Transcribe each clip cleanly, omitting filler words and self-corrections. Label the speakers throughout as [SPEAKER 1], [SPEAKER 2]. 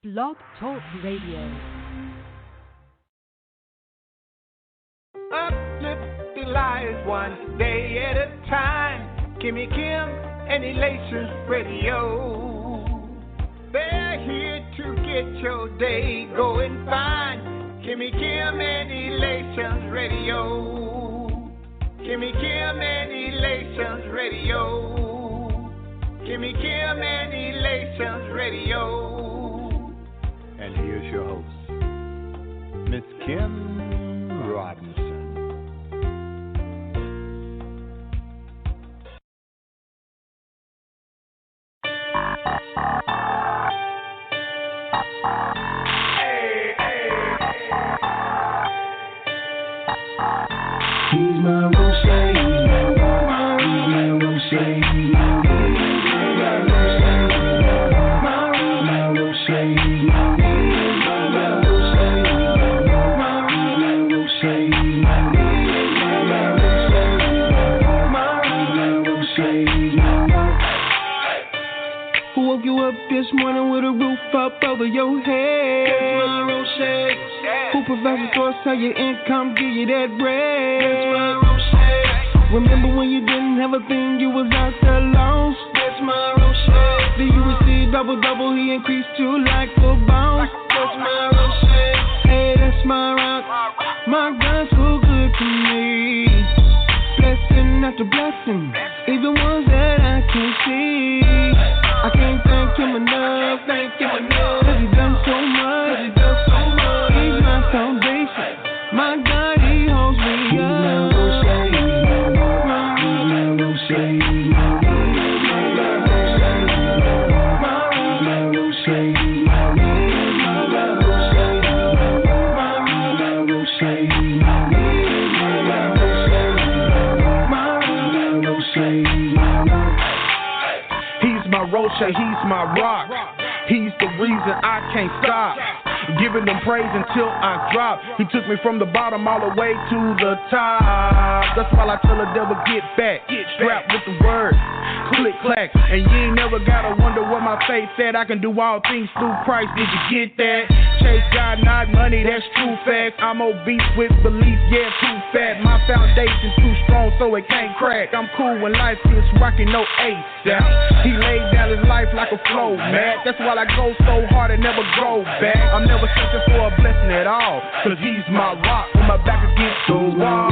[SPEAKER 1] Blog Talk Radio.
[SPEAKER 2] Uplifting lives one day at a time. Kimmy Kim and Elations Radio. They're here to get your day going fine. Kimmy Kim and Elations Radio. Kimmy Kim and Elations Radio. Kimmy Kim and Elations Radio. And here's your host, Miss Kim Robinson.
[SPEAKER 3] He's my Rose, Who woke you up this morning with a roof up over your head? That's my Rose. Who provides the source of your income, give you that bread? That's my Rose. Remember when you didn't have a thing, you was out there lost? That's my Rose. Then you receive double, he increased you like a bounce. That's my Rose. Hey, that's my rock. My God's so good to me. Blessing after blessing, even ones that I can't see. I can't thank him enough, cause he done so much, he's my foundation, my God, he holds me up.
[SPEAKER 4] He's my rock. He's the reason I can't stop giving him praise until I drop. He took me from the bottom all the way to the top. That's why I tell the devil get back. Strapped with the word, click clack. And you ain't never gotta wonder what my faith said. I can do all things through Christ. Did you get that? Chase God, not money, that's true facts. I'm obese with belief, yeah, too fat. My foundation's too strong so it can't crack. I'm cool when life gets rockin', no ace. He laid down his life like a flow, man. That's why I go so hard and never go back. I'm never searching for a blessing at all, cause he's my rock when my back against the wall.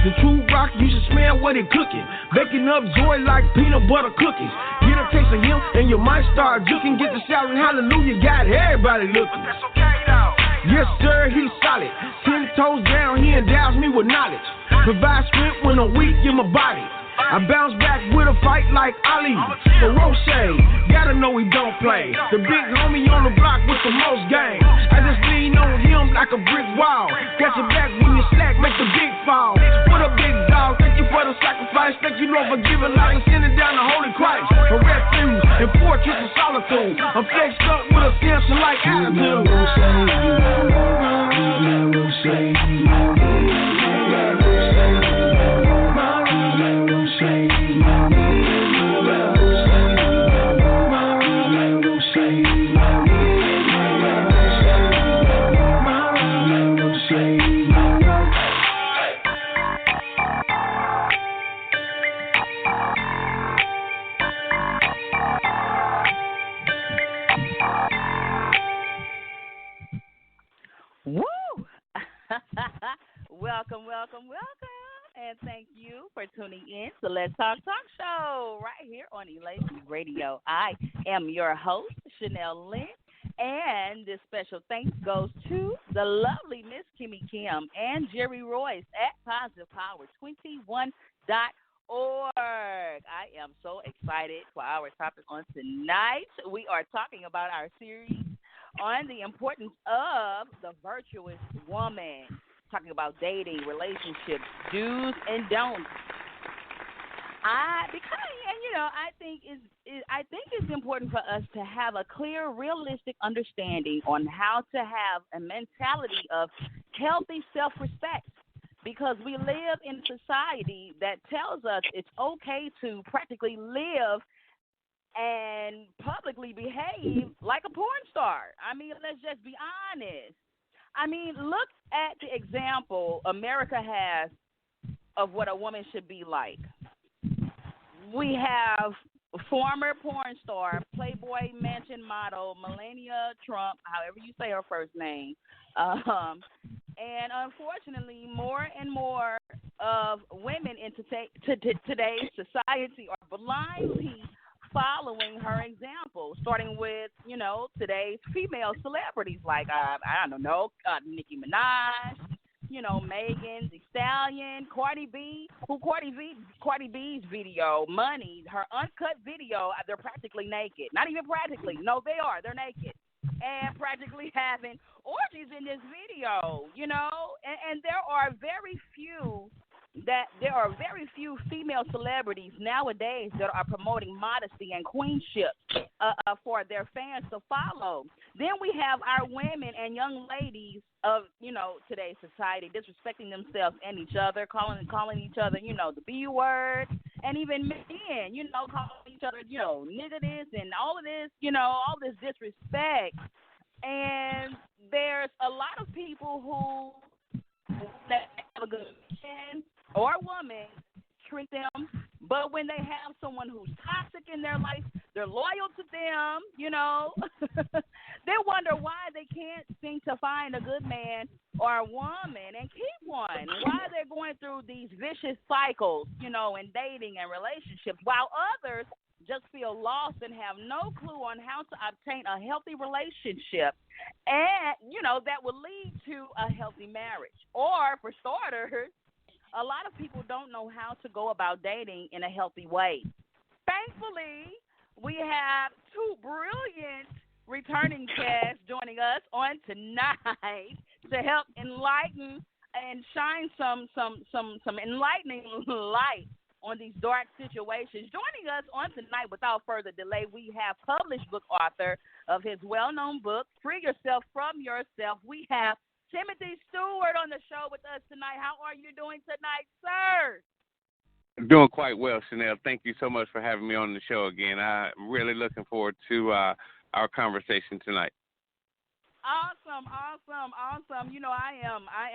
[SPEAKER 4] The true rock, you should smell what it cooking. Baking up joy like peanut butter cookies. Get a taste of him and you might start juking. Get the shouting hallelujah, got everybody looking. That's okay though. Yes sir, he's solid. 10 toes down, he endows me with knowledge. Provides strength when I'm weak in my body. I bounce back with a fight like Ali. For Roche, gotta know he don't play. The big homie on the block with the most game. I just lean on him like a brick wall. Catch your back when you slack, make the big fall. What a big dog, thank you for the sacrifice. Thank you Lord for giving life and sending down the Holy Christ. A refuge and fortress of solitude. I'm flexed up with a cancer-like attitude.
[SPEAKER 5] Welcome, and thank you for tuning in to Let's Talk Show right here on Elations Radio. I am your host, Chanel Lynn, and this special thanks goes to the lovely Miss Kimmy Kim and Jerry Royce at Positive Power 21.org. I am so excited for our topic on tonight. We are talking about our series on the importance of the virtuous woman. Talking about dating, relationships, do's and don'ts. I think it's important for us to have a clear, realistic understanding on how to have a mentality of healthy self-respect, because we live in a society that tells us it's okay to practically live and publicly behave like a porn star. I mean, let's just be honest. I mean, look at the example America has of what a woman should be like. We have former porn star, Playboy Mansion model, Melania Trump, however you say her first name. And unfortunately, more and more of women in today's society are blindly following her example, starting with, today's female celebrities like, I don't know, Nicki Minaj, Megan Thee Stallion, Cardi B's video, Money, her uncut video, they're practically naked. Not even practically. No, they are. They're naked. And practically having orgies in this video, and there are very few female celebrities nowadays that are promoting modesty and queenship for their fans to follow. Then we have our women and young ladies of, today's society disrespecting themselves and each other, calling each other, the B word, and even men, calling each other, nigga this and all of this, all this disrespect. And there's a lot of people who have a good man or woman treat them, but when they have someone who's toxic in their life, they're loyal to them, they wonder why they can't seem to find a good man or a woman and keep one, why they're going through these vicious cycles, in dating and relationships, while others just feel lost and have no clue on how to obtain a healthy relationship and, that will lead to a healthy marriage. Or, for starters, a lot of people don't know how to go about dating in a healthy way. Thankfully, we have two brilliant returning guests joining us on tonight to help enlighten and shine some enlightening light on these dark situations. Joining us on tonight, without further delay, we have published book author of his well-known book, Free Yourself from Yourself. We have Timothy Stewart on the show with us tonight. How are you doing tonight, sir?
[SPEAKER 6] Doing quite well, Chanel. Thank you so much for having me on the show again. I'm really looking forward to our conversation tonight.
[SPEAKER 5] Awesome. I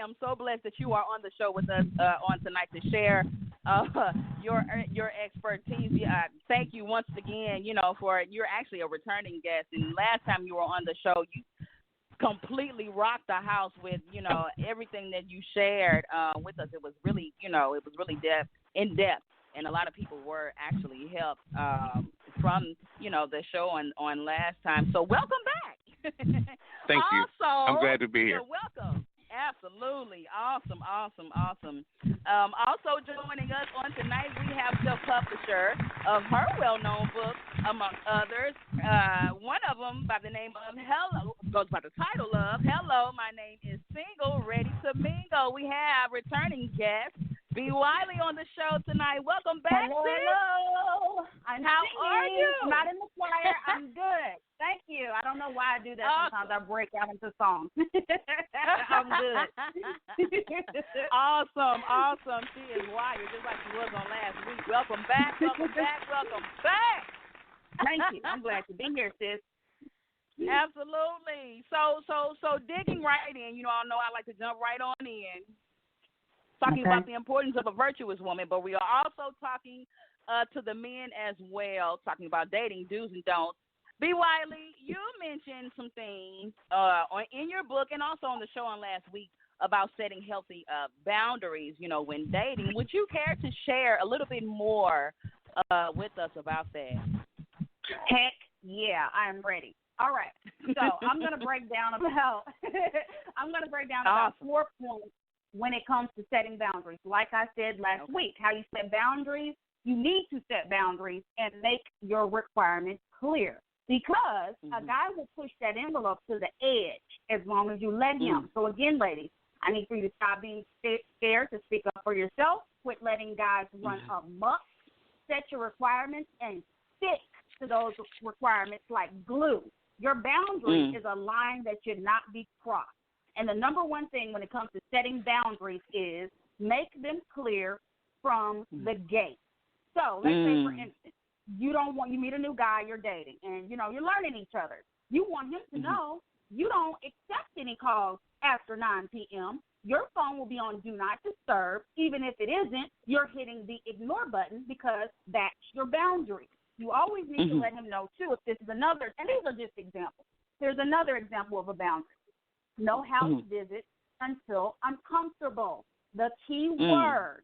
[SPEAKER 5] am so blessed that you are on the show with us on tonight to share your expertise. Thank you once again, for you're actually a returning guest. And last time you were on the show, you completely rocked the house with, everything that you shared with us. It was really, in depth, and a lot of people were actually helped from, the show on last time. So welcome back.
[SPEAKER 6] Thank you.
[SPEAKER 5] Also,
[SPEAKER 6] I'm glad to be here.
[SPEAKER 5] You're welcome. Absolutely. Awesome. Also joining us on tonight, we have the publisher of her well-known book, among others. One of them by the name of goes by the title of Hello, My Name is Single, Ready to Mingle. We have returning guest B. Wiley on the show tonight. Welcome back, sis.
[SPEAKER 7] Hello.
[SPEAKER 5] How are you?
[SPEAKER 7] I'm not in the choir. I'm good. Thank you. I don't know why I do that. Sometimes I break out into songs. I'm good.
[SPEAKER 5] Awesome. She is wired, just like she was on last week. Welcome back.
[SPEAKER 7] Thank you. I'm glad to be here, sis.
[SPEAKER 5] Absolutely. So digging right in, I know I like to jump right on in. Talking about the importance of a virtuous woman, but we are also talking to the men as well, talking about dating do's and don'ts. B. Wiley, you mentioned some things in your book and also on the show on last week about setting healthy boundaries, when dating. Would you care to share a little bit more with us about that?
[SPEAKER 7] Heck yeah, I'm ready. All right, so I'm going to break down about about 4 points when it comes to setting boundaries. Like I said last week, how you set boundaries, you need to set boundaries and make your requirements clear, because a guy will push that envelope to the edge as long as you let him. So again, ladies, I need for you to stop being scared to speak up for yourself, quit letting guys run amok, set your requirements and stick to those requirements like glue. Your boundary is a line that should not be crossed. And the number one thing when it comes to setting boundaries is make them clear from the gate. So let's say, for instance, you meet a new guy you're dating, and, you're learning each other. You want him to know you don't accept any calls after 9 p.m. Your phone will be on Do Not Disturb. Even if it isn't, you're hitting the ignore button because that's your boundary. You always need to let him know, too, if this is another, and these are just examples. There's another example of a boundary. No house visits until I'm comfortable. The key word,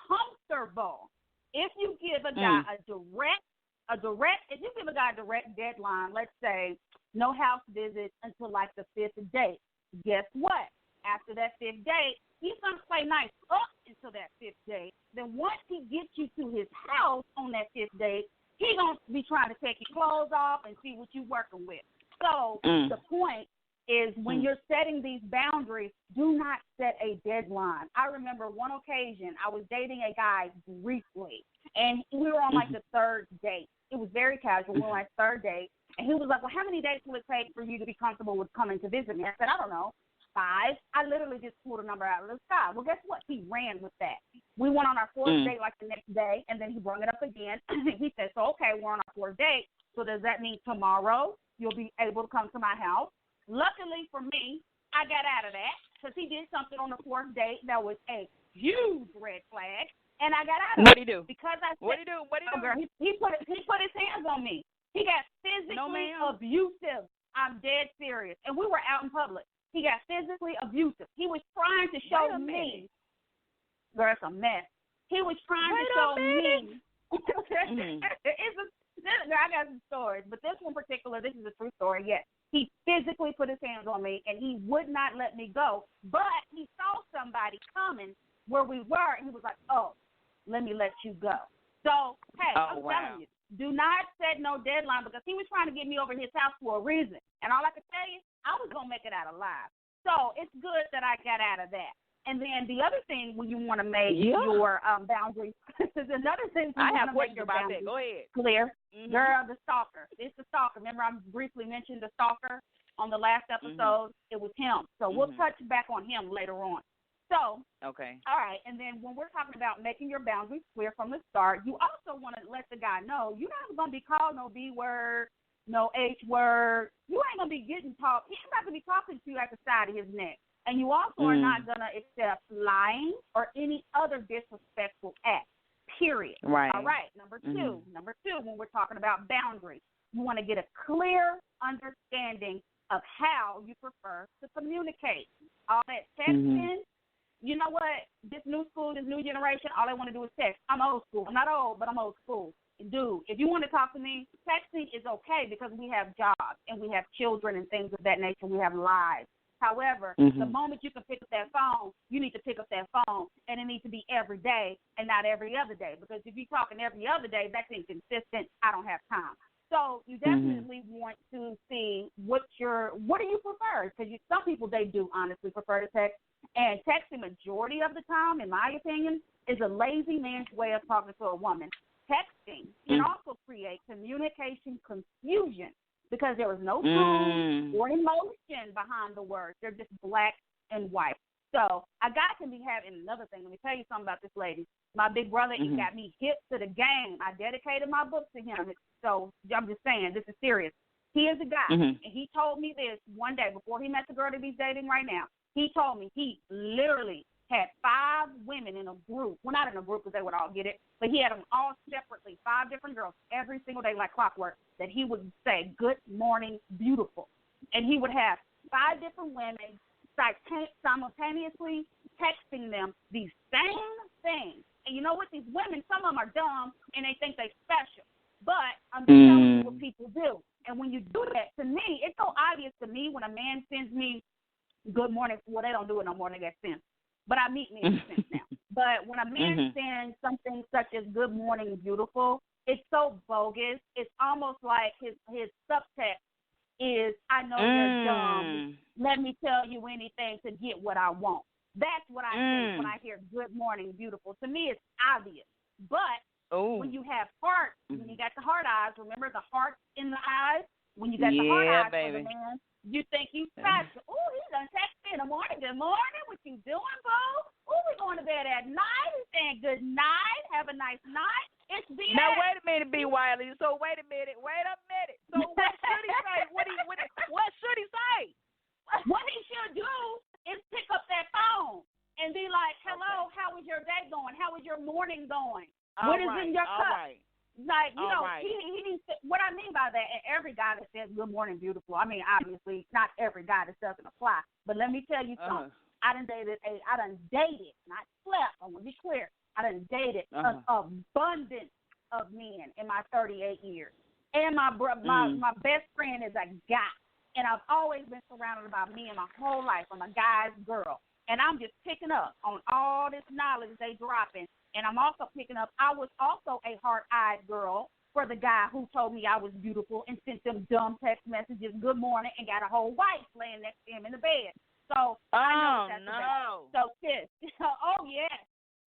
[SPEAKER 7] comfortable. If you give a guy if you give a guy a direct deadline, let's say no house visits until like the 5th date, guess what? After that 5th date, he's going to play nice up until that 5th date. Then once he gets you to his house on that 5th date, he's going to be trying to take your clothes off and see what you're working with. So the point is when you're setting these boundaries, do not set a deadline. I remember one occasion I was dating a guy briefly, and we were on like the 3rd date. It was very casual. We were on our 3rd date, and he was like, well, how many days will it take for you to be comfortable with coming to visit me? I said, I don't know, 5. I literally just pulled a number out of the sky. Well, guess what? He ran with that. We went on our 4th date like the next day, and then he brought it up again. He said, so, okay, we're on our 4th date, so does that mean tomorrow you'll be able to come to my house? Luckily for me, I got out of that because he did something on the 4th date that was a huge red flag, and I got out of it.
[SPEAKER 5] What'd he do?
[SPEAKER 7] Because
[SPEAKER 5] What'd he do?
[SPEAKER 7] Oh, girl, he put his hands on me. He got physically abusive. I'm dead serious. And we were out in public. He got physically abusive. He was trying to show me. Girl, it's a mess. He was trying to show me. I got some stories, but this one particular, this is a true story. Yes, he physically put his hands on me, and he would not let me go. But he saw somebody coming where we were, and he was like, "Oh, let me let you go." So, hey, I'm telling you, do not set no deadline because he was trying to get me over to his house for a reason, and all I could tell you, I was gonna make it out alive. So it's good that I got out of that. And then the other thing when you want to make your boundaries, there's another thing.
[SPEAKER 5] I have questions about that. Go ahead.
[SPEAKER 7] Clear. Girl, the stalker. It's the stalker. Remember I briefly mentioned the stalker on the last episode? It was him. So we'll touch back on him later on. So,
[SPEAKER 5] okay.
[SPEAKER 7] All right. And then when we're talking about making your boundaries clear from the start, you also want to let the guy know you're not going to be called no B word, no H word. You ain't going to be getting talked. He's not going to be talking to you at the side of his neck. And you also are not going to accept lying or any other disrespectful act, period.
[SPEAKER 5] Right.
[SPEAKER 7] All right. Number two, when we're talking about boundaries, you want to get a clear understanding of how you prefer to communicate. All that texting, you know what? This new school, this new generation, all they want to do is text. I'm old school. I'm not old, but I'm old school. Dude, if you want to talk to me, texting is okay because we have jobs and we have children and things of that nature. We have lives. However, the moment you can pick up that phone, you need to pick up that phone, and it needs to be every day and not every other day. Because if you're talking every other day, that's inconsistent. I don't have time. So you definitely want to see what do you prefer? Because some people, they do honestly prefer to text. And texting majority of the time, in my opinion, is a lazy man's way of talking to a woman. Texting can also create communication confusion. Because there was no tone or emotion behind the words. They're just black and white. So a guy can be having another thing. Let me tell you something about this lady. My big brother, he got me hip to the game. I dedicated my book to him. So I'm just saying, this is serious. He is a guy, and he told me this one day before he met the girl that he's dating right now. He told me he literally had 5 women in a group. Well, not in a group because they would all get it, but he had them all separately, 5 different girls every single day like clockwork, that he would say, "Good morning, beautiful." And he would have 5 different women simultaneously texting them these same things. And you know what? These women, some of them are dumb, and they think they're special. But I'm just telling you what people do. And when you do that, to me, it's so obvious to me when a man sends me good morning. Well, they don't do it no more. They get sent. But I meet men in sense now. But when a man sends something such as "Good morning, beautiful," it's so bogus. It's almost like his subtext is, "I know you're dumb. Let me tell you anything to get what I want." That's what I think when I hear "Good morning, beautiful." To me, it's obvious. But when you have heart, when you got the heart eyes, remember the heart in the eyes? When you got the heart eyes for the man, you think you special. Oh, he done text me in the morning. Good morning. What you doing, boo? Oh, we going to bed at night. He's saying good night. Have a nice night. It's BS.
[SPEAKER 5] Now, wait a minute, B. Wiley. So, wait a minute. So, what should he say? What should he say?
[SPEAKER 7] What he should do is pick up that phone and be like, hello, how is your day going? How is your morning going? What is in your cup?
[SPEAKER 5] Right.
[SPEAKER 7] Like, you know, he needs to, what I mean by that, and every guy that says good morning, beautiful, I mean, obviously, not every guy, this doesn't apply. But let me tell you something. I done dated, not slept, I want to be clear. I done dated an abundance of men in my 38 years. And my best friend is a guy. And I've always been surrounded by men my whole life. I'm a guy's girl. And I'm just picking up on all this knowledge they dropping. And I'm also picking up, I was also a heart-eyed girl for the guy who told me I was beautiful and sent them dumb text messages, good morning, and got a whole wife laying next to him in the bed. So I know what that's about. So, sis,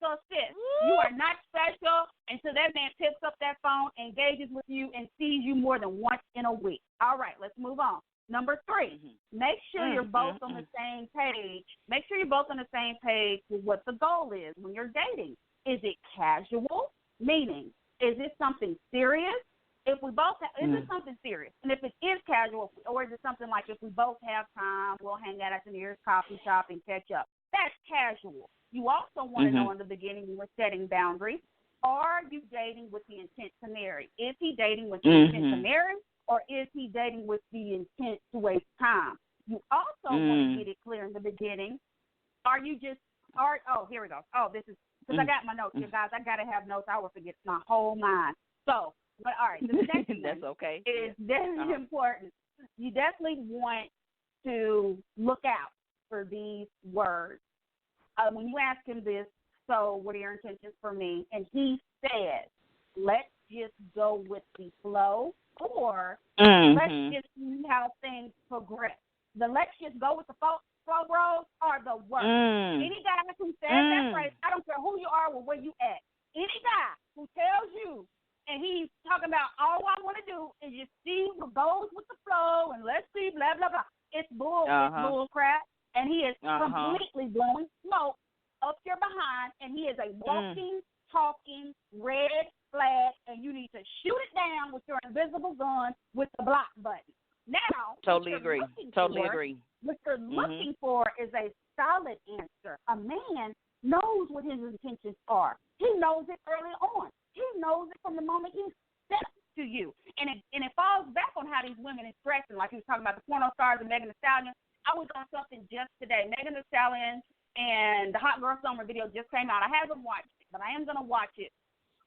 [SPEAKER 7] So, sis, you are not special until that man picks up that phone, engages with you, and sees you more than once in a week. All right, let's move on. Number 3, make sure you're both on the same page. Make sure you're both on the same page with what the goal is when you're dating. Is it casual? Meaning, is it something serious? If we both have, is it something serious? And if it is casual, or is it something like if we both have time, we'll hang out at the nearest coffee shop and catch up? That's casual. You also want to know in the beginning when we're setting boundaries, are you dating with the intent to marry? Is he dating with the intent to marry, or is he dating with the intent to waste time? You also want to get it clear in the beginning. Are you just, here we go. Oh, this is, because I got my notes here, guys. I got to have notes. I will forget my whole mind. So, but all right, the next one is definitely important. You definitely want to look out for these words. When you ask him this, so what are your intentions for me? And he says, let's just go with the flow, or let's just see how things progress. The let's just go with the flow bros are the worst. Any guy who says that phrase, I don't care who you are or where you at, any guy who tells you, and he's talking about all I want to do is just see what goes with the flow and let's see, blah, blah, blah. It's bull, it's bull crap. And he is completely blowing smoke up your behind, and he is a walking, talking red flag, and you need to shoot it down with your invisible gun with the block button. Now,
[SPEAKER 5] totally agree. What you're looking for is a solid answer. A man knows what his intentions are. He knows it early on. He knows it from the moment he steps to you. And it falls back on how these women are dressing, like he was talking about the porno stars and Megan Thee Stallion. I was on something just today. Megan Thee Stallion and the Hot Girl Summer video just came out. I haven't watched it, but I am going to watch it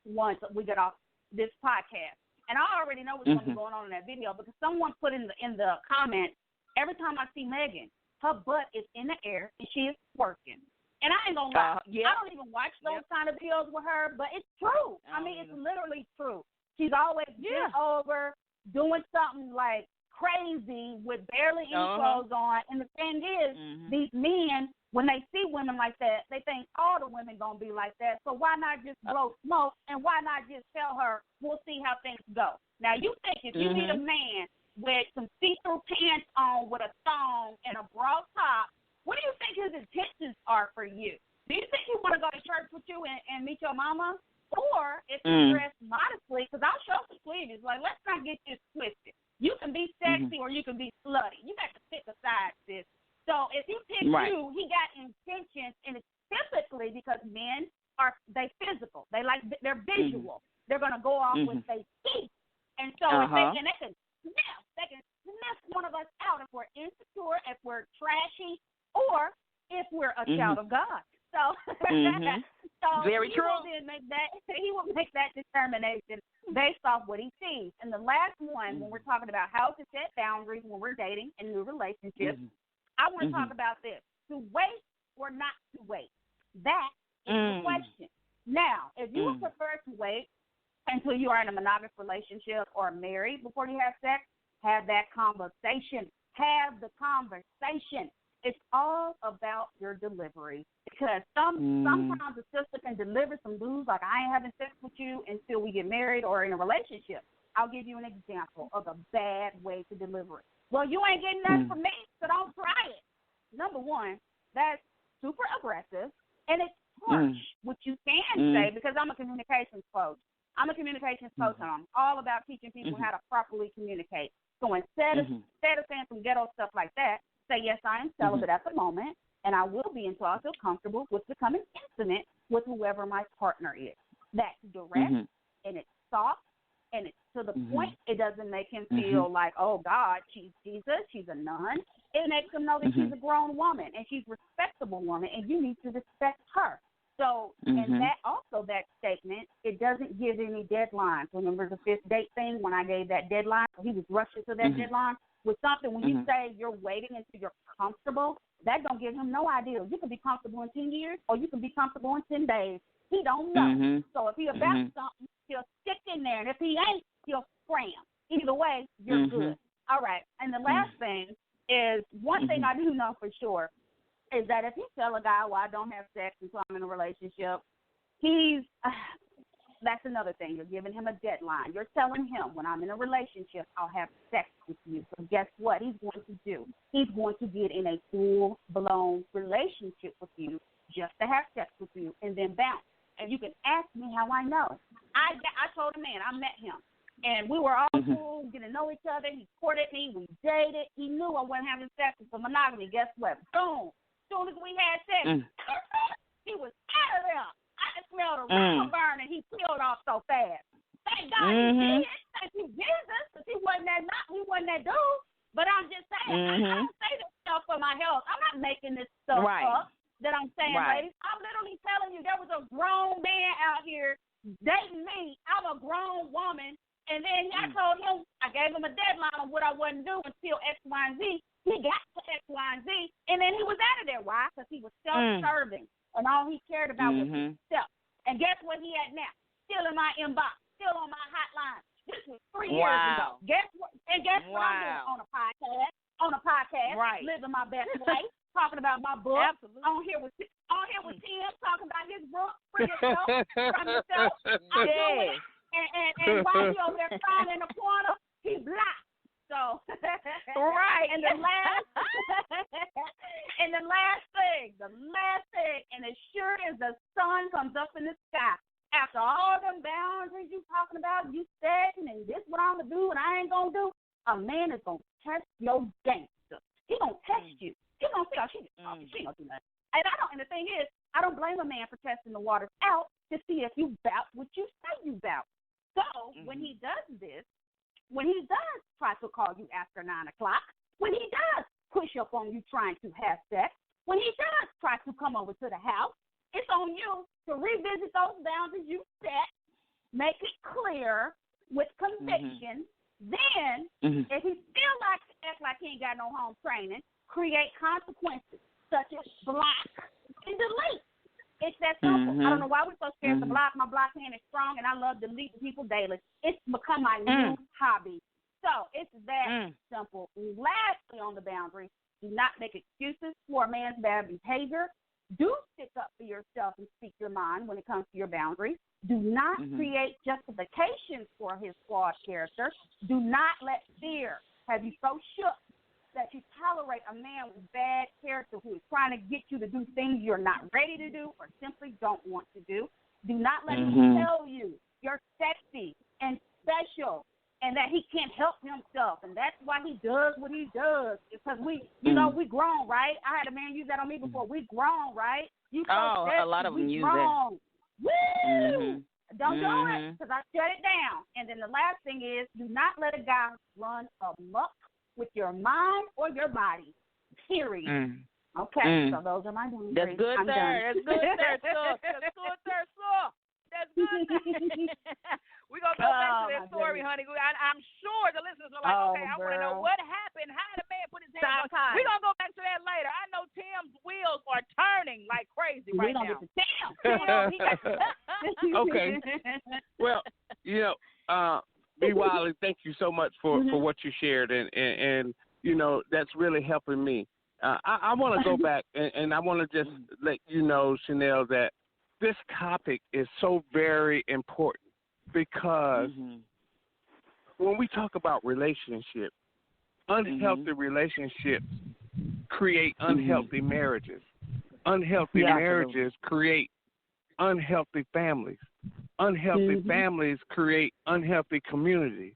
[SPEAKER 5] once we get off this podcast. And I already know what's going to be going on in that video because someone put in the comments, every time I see Megan, her butt is in the air and she is twerking. And I ain't going to lie. I don't even watch those kind of videos with her, but it's true. I mean, it's literally true. She's always bent over, doing something like crazy with barely any clothes on. And the thing is, these men, when they see women like that, they think all the women going to be like that. So why not just blow smoke, and why not just tell her, we'll see how things go. Now, you think if you meet a man with some see-through pants on with a thong and a bra top, what do you think his intentions are for you? Do you think he want to go to church with you and meet your mama? Or if you dress modestly, because I'll show some sleeves, like, let's not get this twisted. You can be sexy or you can be slutty. You got to pick a side, sis. So if he picks you, he got intentions, and it's typically because men they physical. They're visual. They're gonna go off with they see. And so if they can sniff one of us out if we're insecure, if we're trashy, or if we're a child of God. So, so very true.
[SPEAKER 7] He will make that determination based off what he sees. And the last one, when we're talking about how to set boundaries when we're dating in new relationships, I want to talk about this: to wait or not to wait. That is the question. Now, if you would prefer to wait until you are in a monogamous relationship or married before you have sex, have that conversation. Have the conversation. It's all about your delivery. Because sometimes a sister can deliver some news like, I ain't having sex with you until we get married or in a relationship. I'll give you an example of a bad way to deliver it. Well, you ain't getting nothing from me, so don't try it. Number one, that's super aggressive, and it's harsh, which you can say, because I'm a communications coach. I'm a communications coach, and I'm all about teaching people how to properly communicate. So instead of saying some ghetto stuff like that, say, yes, I am celibate at the moment, and I will be until I feel comfortable with becoming intimate with whoever my partner is. That's direct, and it's soft, and it's to the point. It doesn't make him feel like, oh, God, she's Jesus, she's a nun. It makes him know that she's a grown woman, and she's a respectable woman, and you need to respect her. So, and that also, that statement, it doesn't give any deadlines. Remember the 5th date thing when I gave that deadline? He was rushing to that deadline. With something, when you say you're waiting until you're comfortable, that don't give him no idea. You can be comfortable in 10 years, or you can be comfortable in 10 days. He don't know. So if he about something, he'll stick in there, and if he ain't, he'll scram. Either way, you're good. All right, and the last thing is, one thing I do know for sure is that if you tell a guy, well, I don't have sex until I'm in a relationship, that's another thing. You're giving him a deadline. You're telling him, when I'm in a relationship, I'll have sex with you. So guess what he's going to do? He's going to get in a full-blown relationship with you just to have sex with you and then bounce. And you can ask me how I know. I told a man, I met him, and we were all cool, getting to know each other. He courted me. We dated. He knew I wasn't having sex with monogamy. Guess what? Boom. As soon as we had sex, he was out of there. I smelled a rubber burn, and he peeled off so fast. Thank God he did. Thank you, Jesus, because he wasn't that dude. But I'm just saying, I don't say this stuff for my health. I'm not making this stuff up that I'm saying, ladies. I'm literally telling you, there was a grown man out here dating me. I'm a grown woman. And then I told him, I gave him a deadline on what I wouldn't do until X, Y, and Z. He got to X, Y, and Z, and then he was out of there. Why? Because he was self-serving, and all he cared about was himself. And guess what he had now? Still in my inbox, still on my hotline. This was 3 years ago. Guess what? And guess what I'm doing on a podcast? Living my best life, talking about my book. Absolutely. On here with Tim, talking about his book, Free Yourself from Yourself. I'm doing it. And while he over there crying in the corner, he blocked. So and the last thing, and as sure as the sun comes up in the sky, after all them boundaries you talking about, you setting and this what I'm gonna do and I ain't gonna do, a man is gonna test your gangster. He gonna test you. He gonna say, oh, she ain't gonna do nothing. And the thing is, I don't blame a man for testing the waters out to see if you bout what you say you bout. So when he does this, when he does try to call you after 9 o'clock, when he does push up on you trying to have sex, when he does try to come over to the house, it's on you to revisit those boundaries you set, make it clear with conviction. Then, if he still likes to act like he ain't got no home training, create consequences such as block and delete. It's that simple. I don't know why we're so scared to block. My block hand is strong, and I love deleting people daily. It's become my new hobby. So it's that simple. Lastly, on the boundary, do not make excuses for a man's bad behavior. Do stick up for yourself and speak your mind when it comes to your boundaries. Do not create justifications for his flawed character. Do not let fear have you so shook that you tolerate a man with bad character who is trying to get you to do things you're not ready to do or simply don't want to do. Do not let him tell you you're sexy and special and that he can't help himself, and that's why he does what he does. Because we grown, right? I had a man use that on me before. We grown, right? You so sexy,
[SPEAKER 5] a lot of them use
[SPEAKER 7] grown. Woo! Don't do it, because I shut it down. And then the last thing is, do not let a guy run amok with your mind or your body, period. Okay, so those are my boundaries.
[SPEAKER 5] That's good, sir. That's good, sir. That's good, sir. We're going to go back to that story, honey. I'm sure the listeners are like, okay, I want to know what happened. How did the man put his hands on? We're going to go back to that later. I know Tim's wheels are turning like crazy right now.
[SPEAKER 6] Okay. Well, B. Wiley, thank you so much for what you shared, and you know that's really helping me. I want to go back, and I want to just let you know, Chanel, that this topic is so very important because when we talk about relationships, unhealthy relationships create unhealthy marriages. Unhealthy marriages create unhealthy families. Unhealthy families create unhealthy communities.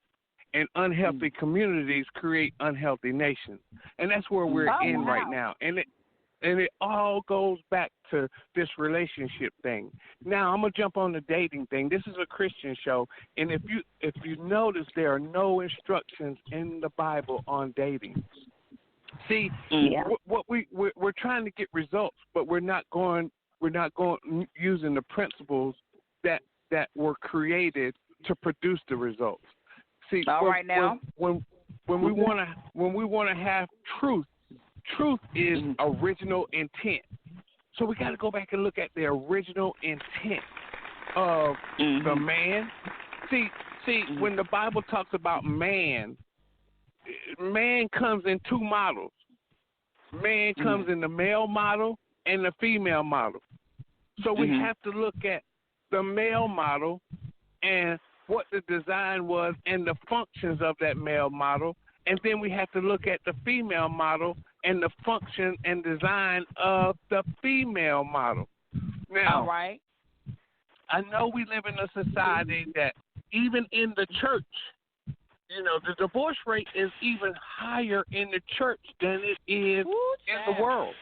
[SPEAKER 6] And unhealthy communities create unhealthy nations. And that's where we're in right now. And it all goes back to this relationship thing. Now I'm gonna jump on the dating thing. This is a Christian show, and if you notice, there are no instructions in the Bible on dating. See, what we're trying to get results, but we're not going using the principles that were created to produce the results. See, when we want to have truth is original intent. So we got to go back and look at the original intent of the man. See, when the Bible talks about man comes in two models. Man comes in the male model and the female model. So we have to look at the male model and what the design was and the functions of that male model. And then we have to look at the female model and the function and design of the female model. Now, I know we live in a society that even in the church, the divorce rate is even higher in the church than it is in the world.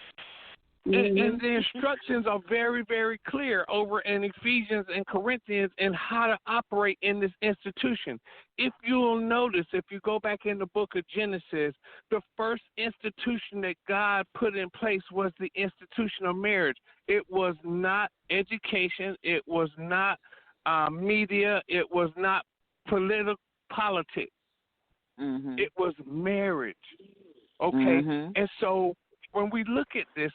[SPEAKER 6] And the instructions are very, very clear over in Ephesians and Corinthians in how to operate in this institution. If you'll notice, if you go back in the book of Genesis, the first institution that God put in place was the institution of marriage. It was not education. It was not media. It was not politics. It was marriage. Okay? And so when we look at this,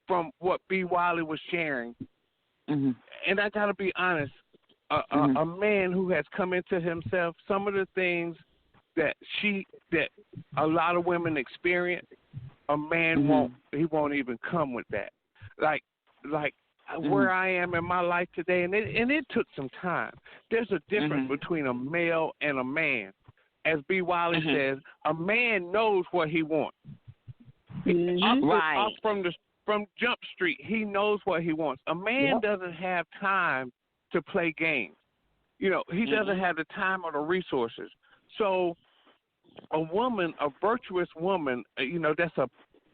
[SPEAKER 6] from what B. Wiley was sharing, and I got to be honest, a man who has come into himself, some of the things that a lot of women experience, a man won't even come with that. Like where I am in my life today, and it took some time. There's a difference between a male and a man. As B. Wiley says, a man knows what he wants. Off from Jump Street, he knows what he wants. A man doesn't have time to play games. He doesn't have the time or the resources. So a woman, a virtuous woman, that's a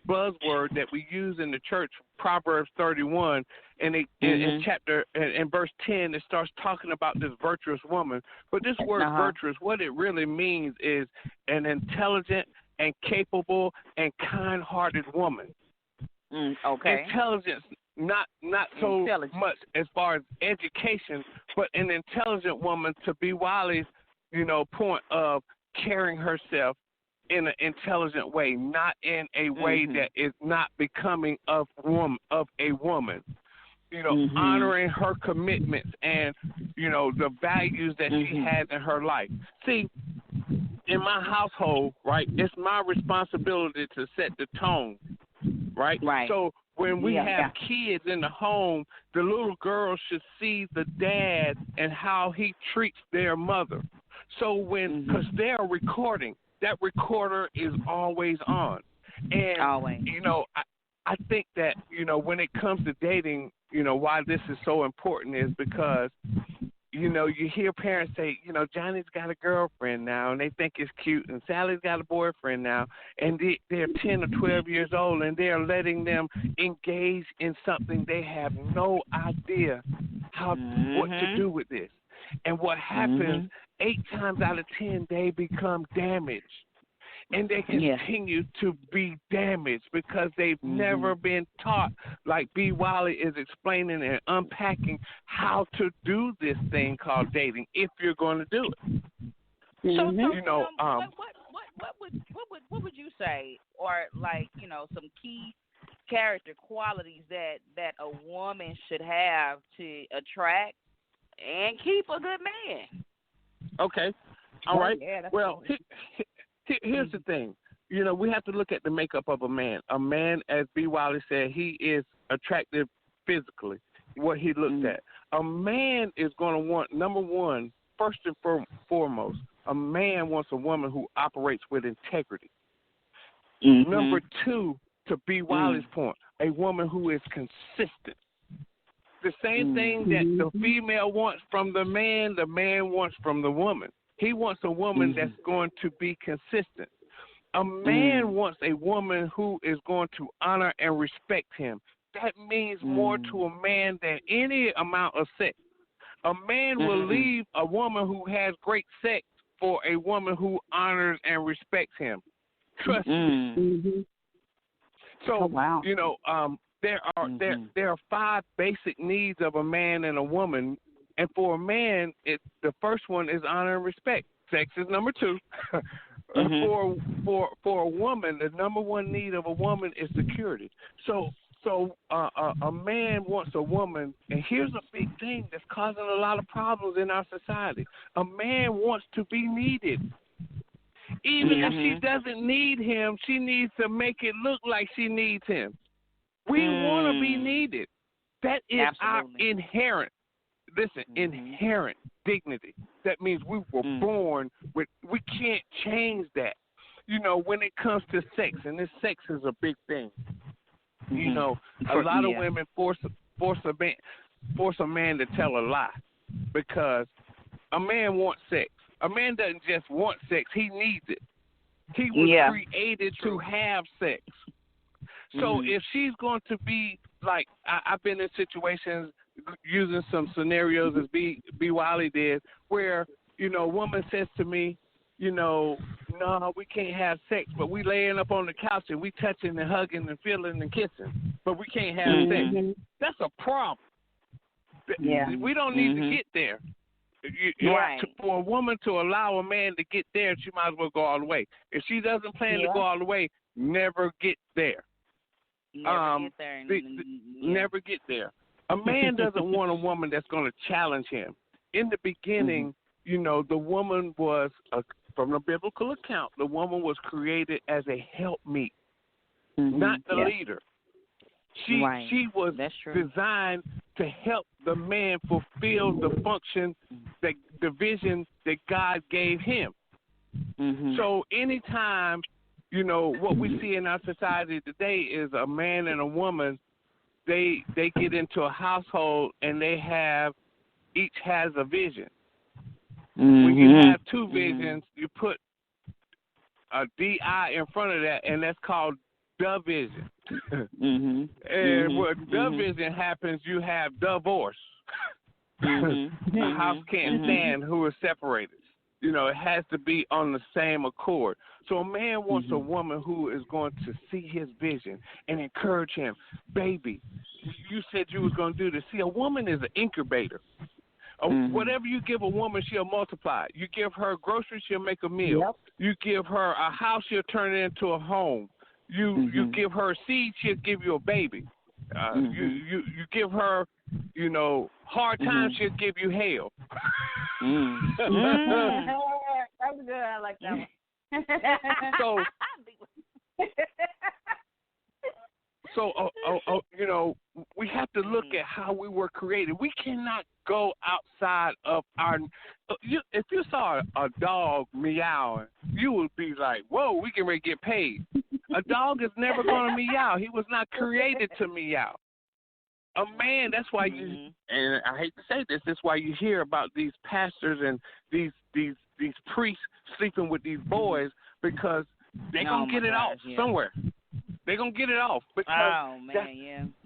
[SPEAKER 6] buzzword that we use in the church, Proverbs 31, and in chapter, in verse 10, it starts talking about this virtuous woman. But this word virtuous, what it really means is an intelligent and capable and kind-hearted woman. Intelligence, not so much as far as education, but an intelligent woman, to be Wiley's, point of carrying herself in an intelligent way, not in a way that is not becoming of a woman. Honoring her commitments and, the values that she has in her life. See, in my household, right, it's my responsibility to set the tone, right? So when we have kids in the home, the little girls should see the dad and how he treats their mother. So because they're recording, that recorder is always on. And, I think that, when it comes to dating, why this is so important is because, you hear parents say, Johnny's got a girlfriend now, and they think it's cute, and Sally's got a boyfriend now, and they're 10 or 12 years old, and they're letting them engage in something they have no idea what to do with this. And what happens, 8 times out of 10, they become damaged. And they continue to be damaged because they've never been taught, like B. Wiley is explaining and unpacking, how to do this thing called dating if you're going to do it.
[SPEAKER 5] So what would you say, or some key character qualities that a woman should have to attract and keep a good man?
[SPEAKER 6] Okay. All right. Well, here's the thing. we have to look at the makeup of a man. A man, as B. Wiley said, he is attractive physically, what he looks at. A man is going to want, number one, first and foremost, a man wants a woman who operates with integrity. Number two, to B. Wiley's point, a woman who is consistent. The same thing that the female wants from the man wants from the woman. He wants a woman that's going to be consistent. A man wants a woman who is going to honor and respect him. That means more to a man than any amount of sex. A man will leave a woman who has great sex for a woman who honors and respects him. Trust me. So, there are 5 basic needs of a man and a woman, and for a man, the first one is honor and respect. Sex is number 2. For a woman, the number 1 need of a woman is security. So a man wants a woman, and here's a big thing that's causing a lot of problems in our society. A man wants to be needed. Even if she doesn't need him, she needs to make it look like she needs him. We want to be needed. That is our inherent dignity. That means we were born with, we can't change that. When it comes to sex, and this sex is a big thing. A lot of women force a man to tell a lie because a man wants sex. A man doesn't just want sex, he needs it. He was created to have sex. So if she's going to be like, I've been in situations using some scenarios as B. Wiley did, where, a woman says to me, no, we can't have sex, but we laying up on the couch and we touching and hugging and feeling and kissing, but we can't have sex. That's a problem. We don't need to get there. For a woman to allow a man to get there, she might as well go all the way. If she doesn't plan to go all the way, never get there. Never get there. A man doesn't want a woman that's going to challenge him. In the beginning, the woman was, from the biblical account, the woman was created as a helpmeet, not the leader. She was designed to help the man fulfill the function, the vision that God gave him. So anytime, what we see in our society today is a man and a woman, they get into a household and each has a vision. When you have 2 visions, you put a D-I in front of that, and that's called the vision. And when the vision happens, you have divorce. A house can't stand who is separated. It has to be on the same accord. So a man wants a woman who is going to see his vision and encourage him. Baby, you said you was going to do this. See, a woman is an incubator. Whatever you give a woman, she'll multiply. You give her groceries, she'll make a meal. You give her a house, she'll turn it into a home. You give her a seed, she'll give you a baby. You give her, hard times, she'll give you hell.
[SPEAKER 7] That was good. I like that one. We have to look at how we were created. We cannot go outside of our. If you saw a dog meowing, you would be like, "Whoa, we can get paid." A dog is never going to meow. He was not created to meow. A man, that's why you. And I hate to say this, that's why you hear about these pastors and these priests sleeping with these boys, because they're gonna get it off somewhere. They're going to get it off because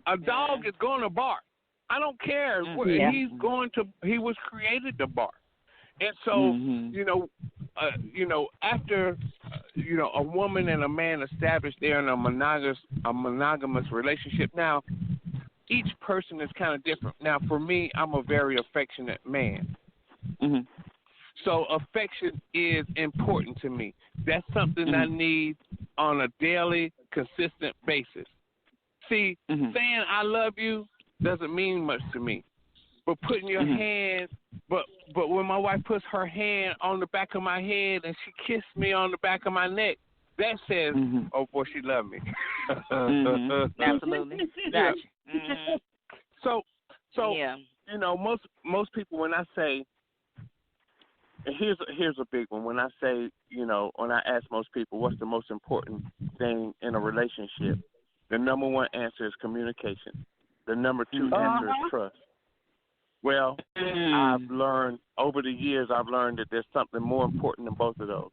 [SPEAKER 7] a dog is going to bark. I don't care. He was created to bark. And so, after, a woman and a man established they're in a monogamous relationship. Now, each person is kind of different. Now, for me, I'm a very affectionate man. So affection is important to me. That's something I need on a daily, consistent basis. See, saying I love you doesn't mean much to me. But putting your hand, but when my wife puts her hand on the back of my head and she kissed me on the back of my neck,
[SPEAKER 6] that says, oh boy, she loved me.
[SPEAKER 5] Absolutely. Gotcha.
[SPEAKER 6] So
[SPEAKER 5] yeah.
[SPEAKER 6] you know, most people, when I say, and here's a big one. When I say, you know, when I ask most people, what's the most important thing in a relationship? The number one answer is communication. The number two answer is trust. Well, I've learned over the years, that there's something more important than both of those,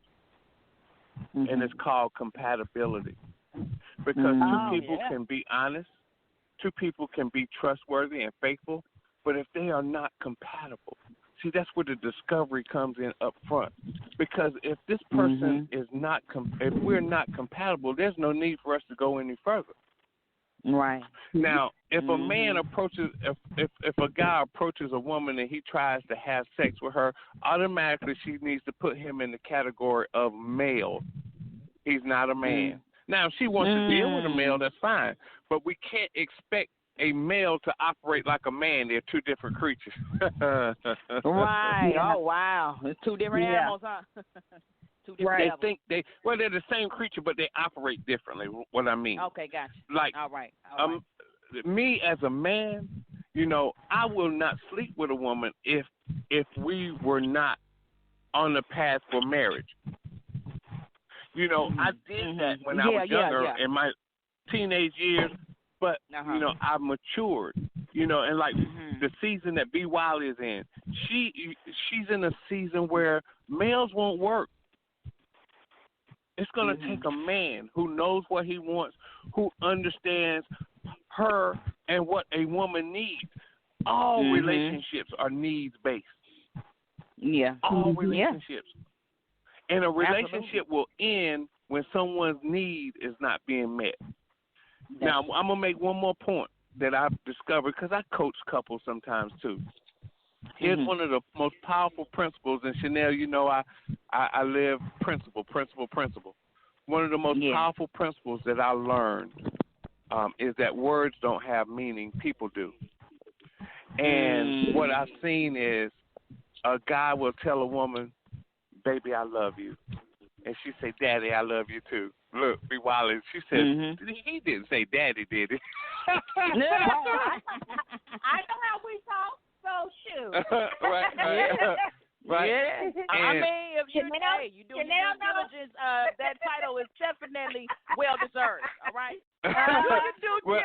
[SPEAKER 6] and it's called compatibility. Because two people can be honest, two people can be trustworthy and faithful, but if they are not compatible, see, that's where the discovery comes in up front. Because if this person is not, if we're not compatible, there's no need for us to go any further.
[SPEAKER 5] Right.
[SPEAKER 6] Now, if a man approaches, if a guy approaches a woman and he tries to have sex with her, automatically she needs to put him in the category of male. He's not a man. Now, if she wants to deal with a male, that's fine. But we can't expect a male to operate like a man. They're two different creatures.
[SPEAKER 5] Right. Oh, wow. It's two different animals, huh? Two different
[SPEAKER 6] They think they're the same creature, but they operate differently, what I mean.
[SPEAKER 5] Okay, gotcha.
[SPEAKER 6] Like,
[SPEAKER 5] all right.
[SPEAKER 6] Me as a man, you know, I will not sleep with a woman if we were not on the path for marriage. You know, I did that when I was younger in my teenage years, but, you know, I matured, you know, and like the season that B. Wiley is in, she's in a season where males won't work. It's going to take a man who knows what he wants, who understands her and what a woman needs. All relationships are needs-based.
[SPEAKER 5] Yeah.
[SPEAKER 6] All relationships. And a relationship will end when someone's need is not being met. Now, I'm going to make one more point that I've discovered, because I coach couples sometimes too. Here's one of the most powerful principles, and Chanel, you know, I live principle. One of the most powerful principles that I learned is that words don't have meaning, people do. And what I've seen is a guy will tell a woman, baby, I love you. And she say, daddy, I love you too. Look, B. Wiley, she says, he didn't say daddy, did he?
[SPEAKER 7] I know how we talk, so shoot.
[SPEAKER 6] Right.
[SPEAKER 5] Yeah. I mean, if you do your due diligence, that title is definitely well deserved. All right.
[SPEAKER 6] Well,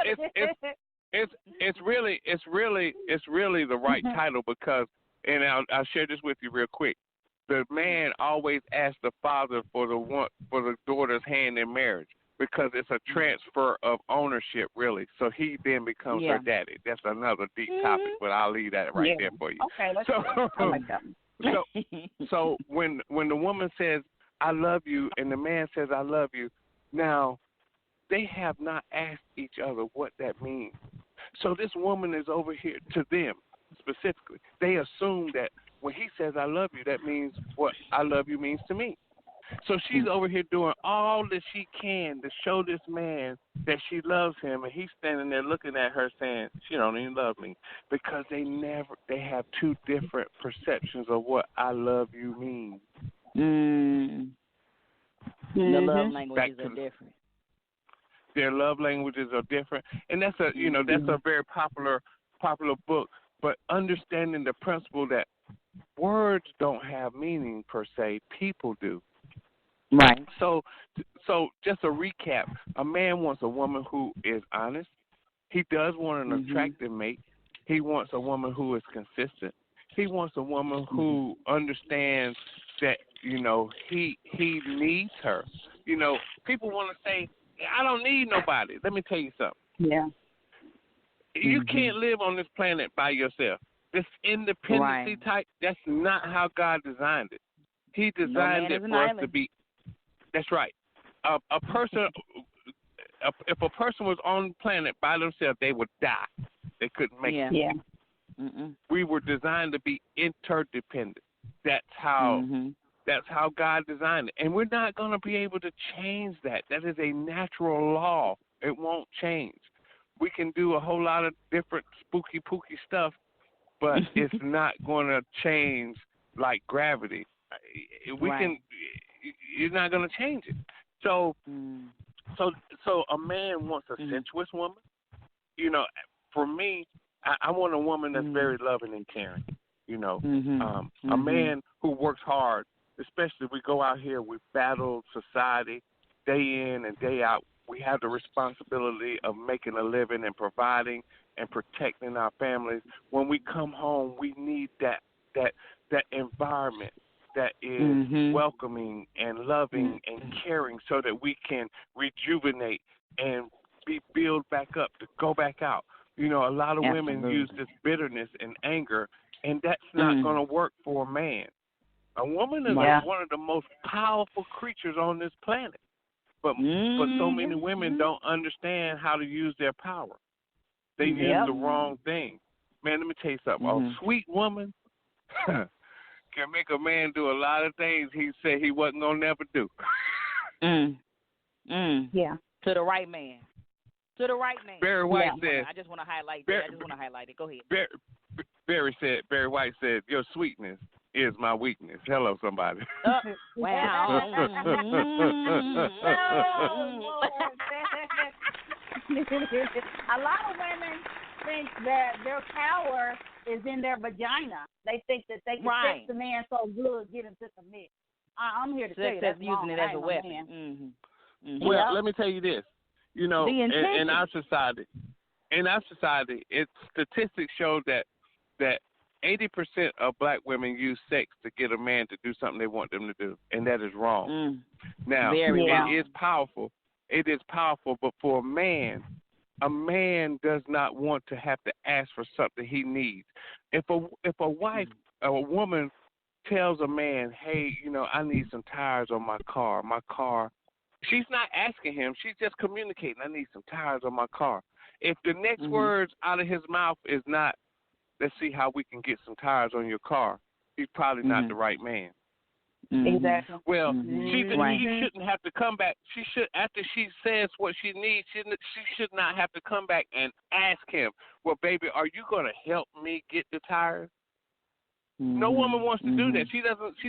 [SPEAKER 6] it's really the right title, because, and I'll share this with you real quick. The man always asks the father for the daughter's hand in marriage, because it's a transfer of ownership, really. So he then becomes her daddy. That's another deep topic, but I'll leave that right there for you.
[SPEAKER 7] Okay, let's I like that.
[SPEAKER 6] So when the woman says, I love you, and the man says, I love you, now they have not asked each other what that means. So this woman is over here, to them specifically, they assume that when he says, I love you, that means what I love you means to me. So she's over here doing all that she can to show this man that she loves him, and he's standing there looking at her saying, she don't even love me, because they have two different perceptions of what I love you means.
[SPEAKER 5] The love languages are different.
[SPEAKER 6] Their love languages are different, and that's a very popular book. But understanding the principle that words don't have meaning per se, people do.
[SPEAKER 5] Right.
[SPEAKER 6] So just a recap: a man wants a woman who is honest. He does want an attractive mate. He wants a woman who is consistent. He wants a woman who understands that, you know, he needs her. You know, people want to say, I don't need nobody. Let me tell you something.
[SPEAKER 7] Yeah.
[SPEAKER 6] You can't live on this planet by yourself. This independency type, that's not how God designed it. He designed it for us to be. That's right. A person, if a person was on the planet by themselves, they would die. They couldn't make it.
[SPEAKER 7] Yeah.
[SPEAKER 6] We were designed to be interdependent. That's how God designed it. And we're not going to be able to change that. That is a natural law. It won't change. We can do a whole lot of different spooky pooky stuff, but it's not going to change like gravity. You're not going to change it. So a man wants a sensuous woman. You know, for me, I want a woman that's very loving and caring. You know, a man who works hard, especially we go out here, we battle society day in and day out. We have the responsibility of making a living and providing and protecting our families. When we come home, we need that environment that is welcoming and loving and caring, so that we can rejuvenate and be built back up to go back out. You know, a lot of women use this bitterness and anger, and that's not going to work for a man. A woman is one of the most powerful creatures on this planet, but so many women don't understand how to use their power. They use the wrong thing. Man, let me tell you something. A sweet woman can make a man do a lot of things he said he wasn't going to never do.
[SPEAKER 5] Yeah. To the right man. To the right man.
[SPEAKER 6] Barry White said.
[SPEAKER 5] I just want to highlight that. I just want to highlight it. Go ahead.
[SPEAKER 6] Barry White said, your sweetness is my weakness. Hello, somebody.
[SPEAKER 5] Wow.
[SPEAKER 7] A lot of women think that their power is in their vagina. They think that they can sex the man so good, get him to submit. I'm here to tell you that's
[SPEAKER 5] using it as a weapon.
[SPEAKER 6] Well, let me tell you this. You know, in our society, statistics show that 80% of black women use sex to get a man to do something they want them to do, and that is wrong. Now, it is powerful. It is powerful, but for a man does not want to have to ask for something he needs. If a woman tells a man, hey, you know, I need some tires on my car, she's not asking him. She's just communicating. I need some tires on my car. If the next words out of his mouth is not, let's see how we can get some tires on your car, he's probably not the right man.
[SPEAKER 7] Exactly.
[SPEAKER 6] Well, she shouldn't have to come back. She should, after she says what she needs, she should not have to come back and ask him, well, baby, are you going to help me get the tires? No woman wants to do that. She's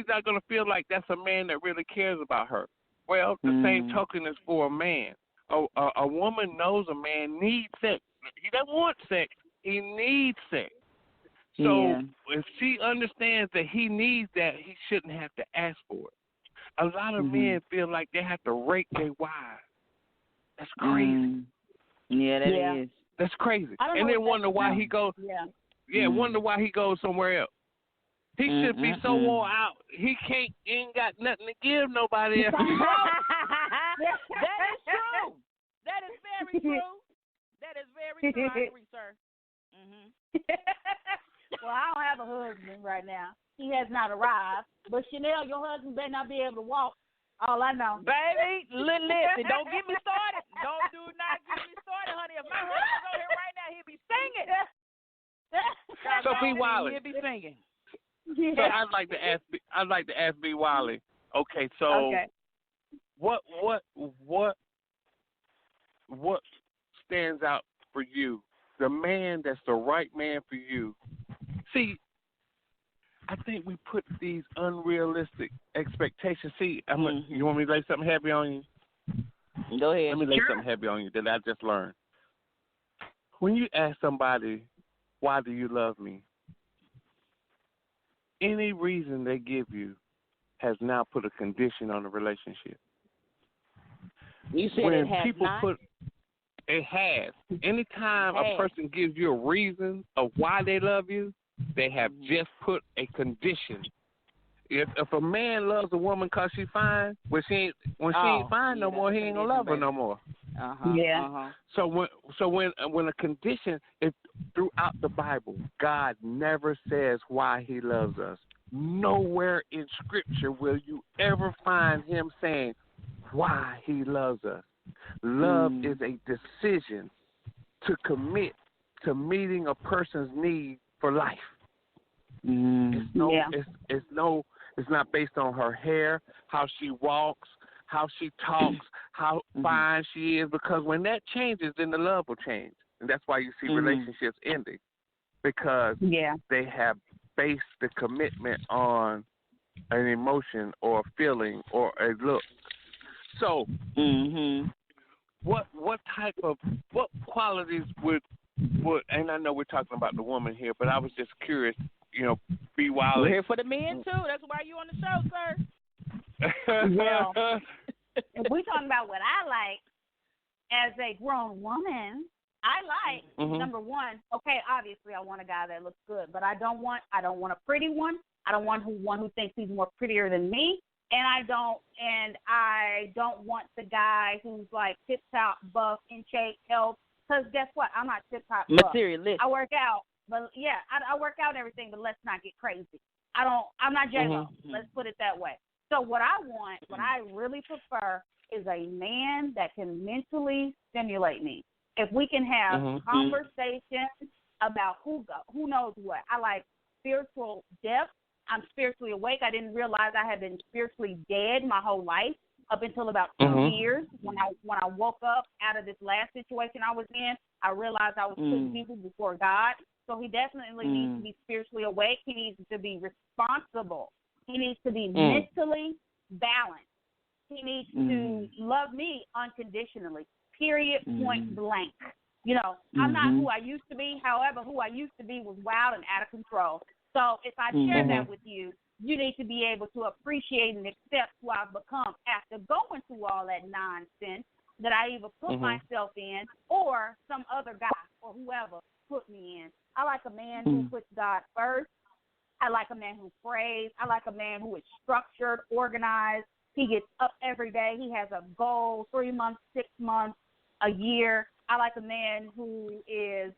[SPEAKER 6] not going to feel like that's a man that really cares about her. Well, the same token is for a man. A woman knows a man needs sex. He doesn't want sex. He needs sex. So if she understands that he needs that, he shouldn't have to ask for it. A lot of men feel like they have to rake their wives. That's crazy.
[SPEAKER 5] Yeah, that is.
[SPEAKER 6] That's crazy. And then wonder why he goes. Wonder why he goes somewhere else. He should be so worn out. He ain't got nothing to give nobody else.
[SPEAKER 5] That is true. That is very true. That is very true. I agree, sir.
[SPEAKER 7] Well, I don't have a husband right now. He has not arrived. But Chanel, your husband better not be able to walk. All I know.
[SPEAKER 5] Baby, listen, don't get me started. Do not get me started, honey. If my husband's on here right now, he'll be singing.
[SPEAKER 6] So B. Wiley.
[SPEAKER 5] He'll be singing.
[SPEAKER 6] So I'd like to ask B. Wiley. Okay, so what stands out for you? The man that's the right man for you. See, I think we put these unrealistic expectations. See, you want me to lay something heavy on you?
[SPEAKER 5] Go ahead.
[SPEAKER 6] Let me lay something heavy on you that I just learned. When you ask somebody, why do you love me? Any reason they give you has now put a condition on the relationship.
[SPEAKER 5] You said it has not?
[SPEAKER 6] It has. Anytime a person gives you a reason of why they love you, they have just put a condition. If a man loves a woman because she's fine, when she ain't fine no more, he ain't gonna love her no more. So when a condition is throughout the Bible, God never says why He loves us. Nowhere in Scripture will you ever find Him saying why He loves us. Love is a decision to commit to meeting a person's need for life. It's not based on her hair, how she walks, how she talks, how fine she is, because when that changes, then the love will change. And that's why you see relationships ending, because they have based the commitment on an emotion or a feeling or a look. So,
[SPEAKER 5] Mhm.
[SPEAKER 6] what qualities would, and I know we're talking about the woman here, but I was just curious, be wild.
[SPEAKER 5] We're here for the men too. That's why you on the show, sir.
[SPEAKER 7] Well, if we're talking about what I like as a grown woman, I like number one. Okay, obviously I want a guy that looks good, but I don't want a pretty one. I don't want one who thinks he's more prettier than me, and I don't want the guy who's like tip top, buff, in shape, health. Because guess what? I'm not tip top buff.
[SPEAKER 5] Materialistic.
[SPEAKER 7] I work out, but yeah, I work out everything. But let's not get crazy. I'm not J-Lo. Let's put it that way. So what I really prefer is a man that can mentally stimulate me. If we can have conversations about who knows what. I like spiritual depth. I'm spiritually awake. I didn't realize I had been spiritually dead my whole life up until about 2 years. When I woke up out of this last situation I was in, I realized I was putting people before God. So he definitely needs to be spiritually awake. He needs to be responsible. He needs to be mentally balanced. He needs to love me unconditionally, period, point blank. I'm not who I used to be. However, who I used to be was wild and out of control. So if I share that with you, you need to be able to appreciate and accept who I've become after going through all that nonsense that I either put myself in or some other guy or whoever put me in. I like a man who puts God first. I like a man who prays. I like a man who is structured, organized. He gets up every day. He has a goal, 3 months, 6 months, a year. I like a man who is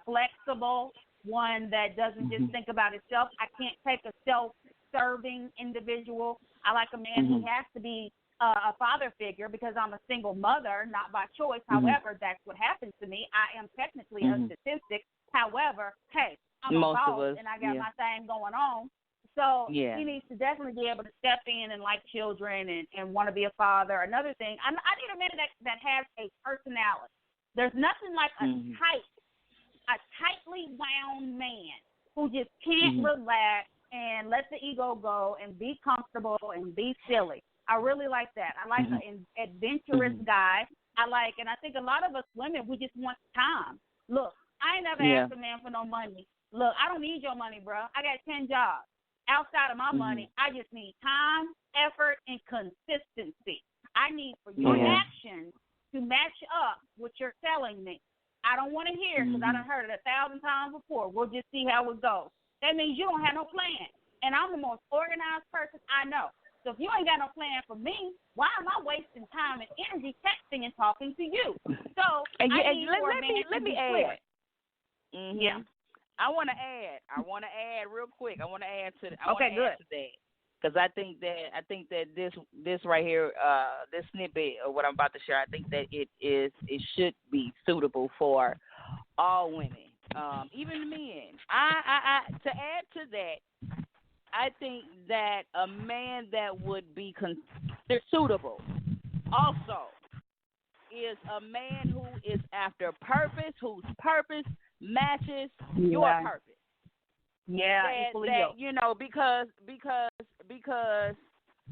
[SPEAKER 7] flexible, one that doesn't just think about himself. I can't take a self-serving individual. I like a man who has to be a father figure because I'm a single mother, not by choice. However, that's what happens to me. I am technically a statistic. However, hey, I'm a boss and I got my thing going on. So he needs to definitely be able to step in and like children and want to be a father. Another thing, I need a man that has a personality. There's nothing like a tightly wound man who just can't relax and let the ego go and be comfortable and be silly. I really like that. I like an adventurous guy. And I think a lot of us women, we just want time. Look, I ain't never asked a man for no money. Look, I don't need your money, bro. I got 10 jobs. Outside of my money, I just need time, effort, and consistency. I need for your actions to match up what you're telling me. I don't want to hear because I done heard it 1,000 times before. We'll just see how it goes. That means you don't have no plan. And I'm the most organized person I know. So if you ain't got no plan for me, why am I wasting time and energy texting and talking to you? So let me add. Yeah.
[SPEAKER 5] I want to add real quick. I want to add to that. Because I think that this right here, this snippet of what I'm about to share, I think that it should be suitable for all women, even men. I to add to that, I think that a man that would be considered suitable also is a man who is after purpose, whose purpose matches your purpose.
[SPEAKER 7] Yeah,
[SPEAKER 5] because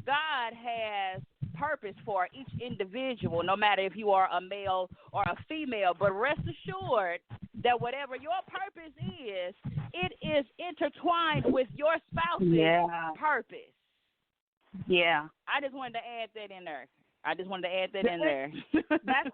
[SPEAKER 5] God has purpose for each individual, no matter if you are a male or a female. But rest assured that whatever your purpose is, it is intertwined with your spouse's purpose.
[SPEAKER 7] Yeah.
[SPEAKER 5] I just wanted to add that in there. That's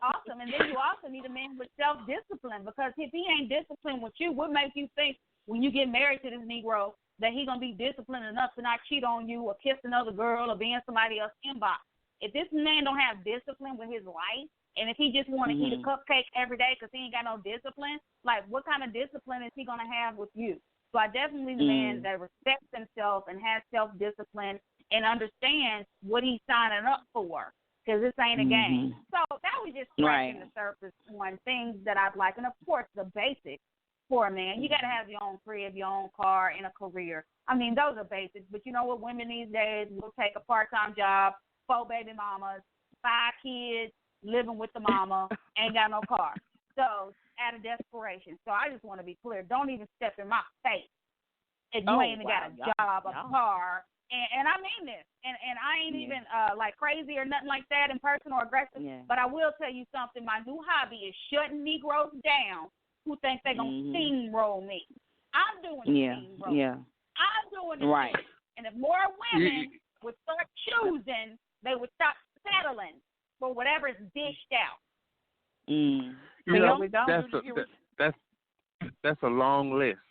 [SPEAKER 7] awesome. And then you also need a man with self-discipline, because if he ain't disciplined with you, what makes you think when you get married to this Negro that he going to be disciplined enough to not cheat on you or kiss another girl or be in somebody else's inbox? If this man don't have discipline with his life, and if he just want to eat a cupcake every day because he ain't got no discipline, like what kind of discipline is he going to have with you? So I definitely need a man that respects himself and has self-discipline and understands what he's signing up for. Because this ain't a game. So that was just scratching the surface on things that I'd like. And, of course, the basics for a man. You got to have your own crib, your own car, and a career. I mean, those are basics. But you know what? Women these days will take a part-time job, 4 baby mamas, 5 kids, living with the mama, ain't got no car. So out of desperation. So I just want to be clear. Don't even step in my face if you ain't got a job, a car, And I mean this, and I ain't even like crazy or nothing like that in person or aggressive. Yeah. But I will tell you something. My new hobby is shutting Negroes down who think they're gonna steamroll me. I'm doing steamroll. Yeah. I'm doing it. Right. And if more women would start choosing, they would stop settling for whatever is dished out.
[SPEAKER 6] That's a long list.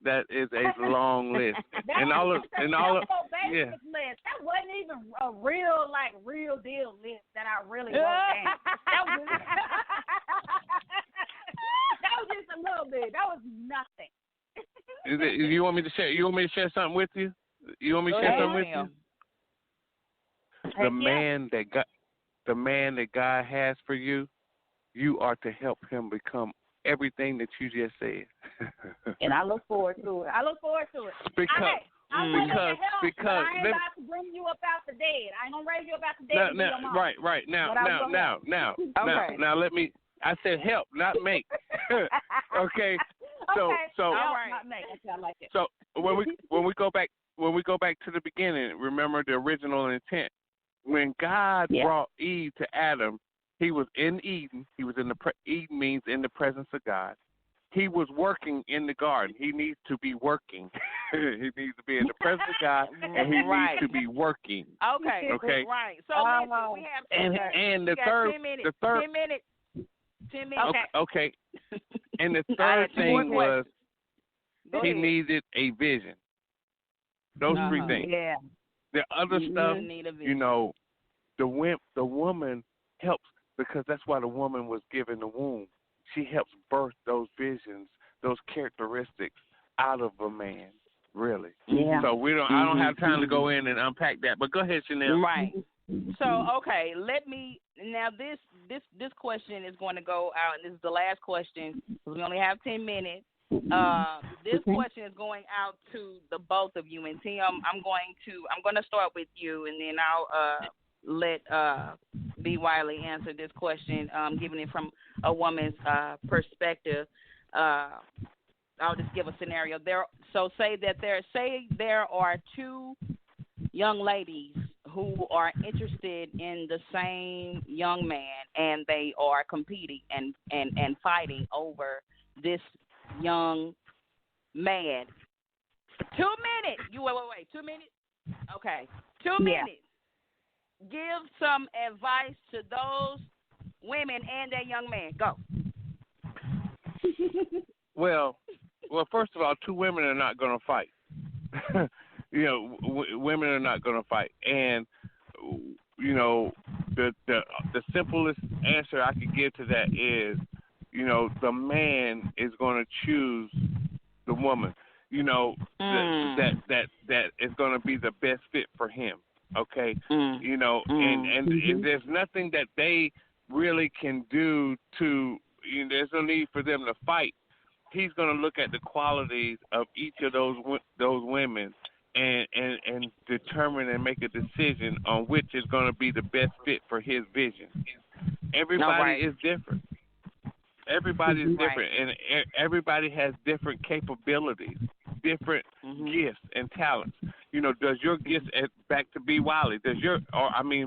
[SPEAKER 6] That is a long list.
[SPEAKER 7] Basic list. That wasn't even a real deal list that I really wrote down. That was just a little bit. That was nothing.
[SPEAKER 6] You want me to share? You want me to share something with you? You want me to share something with you? The man that God has for you, you are to help him become everything that you just said.
[SPEAKER 7] And I look forward to it. Because I ain't about to bring you up out the dead. I ain't gonna raise you up out the dead.
[SPEAKER 6] Right. Now let me. I said help, not make. Okay. So
[SPEAKER 7] all right. Not make. I like it.
[SPEAKER 6] So when we go back to the beginning, remember the original intent. When God brought Eve to Adam, he was in Eden. He was in Eden means in the presence of God. He was working in the garden. He needs to be working. He needs to be in the presence of God, and he needs to be working.
[SPEAKER 5] Okay. Right. So we have
[SPEAKER 6] and the third
[SPEAKER 5] 10 minutes.
[SPEAKER 6] Okay. And the third thing was he needed a vision. Those three things.
[SPEAKER 7] Yeah.
[SPEAKER 6] The other stuff, the woman helps, because that's why the woman was given the womb. She helps birth those visions, those characteristics out of a man, really.
[SPEAKER 7] Yeah.
[SPEAKER 6] So I don't have time to go in and unpack that. But go ahead, Chanel.
[SPEAKER 5] Right. So this question is going to go out, and this is the last question because we only have 10 minutes. This question is going out to the both of you, and Tim, I'm going to start with you, and then I'll let B. Wiley answer this question, giving it from a woman's perspective. I'll just give a scenario there. So say there are two young ladies who are interested in the same young man, and they are competing and fighting over this young man. 2 minutes. Wait. 2 minutes? Okay. 2 minutes. Give some advice to those women and their young man. Go.
[SPEAKER 6] Well, first of all, two women are not going to fight. Women are not going to fight. And, the simplest answer I could give to that is, the man is going to choose the woman, that is going to be the best fit for him. Okay. And there's nothing that they really can do to, there's no need for them to fight. He's going to look at the qualities of each of those women and determine and make a decision on which is going to be the best fit for his vision. Everybody is different. Everybody is different, and everybody has different capabilities, different gifts and talents. Does your gift, back to B. Wiley,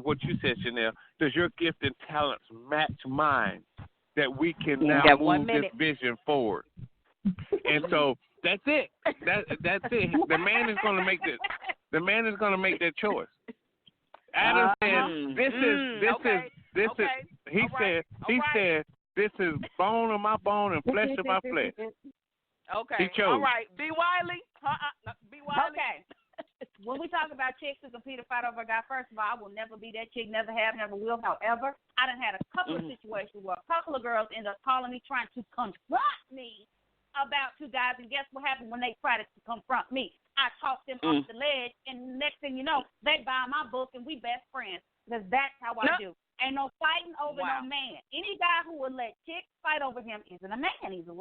[SPEAKER 6] what you said, Chanel, does your gift and talents match mine, that we can now move this vision forward? And so that's it. That's it. The man is going to make that choice. Adam said, "This is." He said, "This is bone of my bone and flesh of my flesh."
[SPEAKER 5] Okay.
[SPEAKER 6] He chose.
[SPEAKER 5] All right. B. Wiley. B. Wiley.
[SPEAKER 7] Okay. When we talk about chicks who compete or fight over a guy, first of all, I will never be that chick, never have, never will. However, I done had a couple of situations where a couple of girls end up calling me, trying to confront me about two guys, and guess what happened when they tried to confront me? I talked them off the ledge, and next thing you know, they buy my book, and we best friends, because that's how I do. Ain't no fighting over no man. Any guy who would let chicks fight over him isn't a man. He's a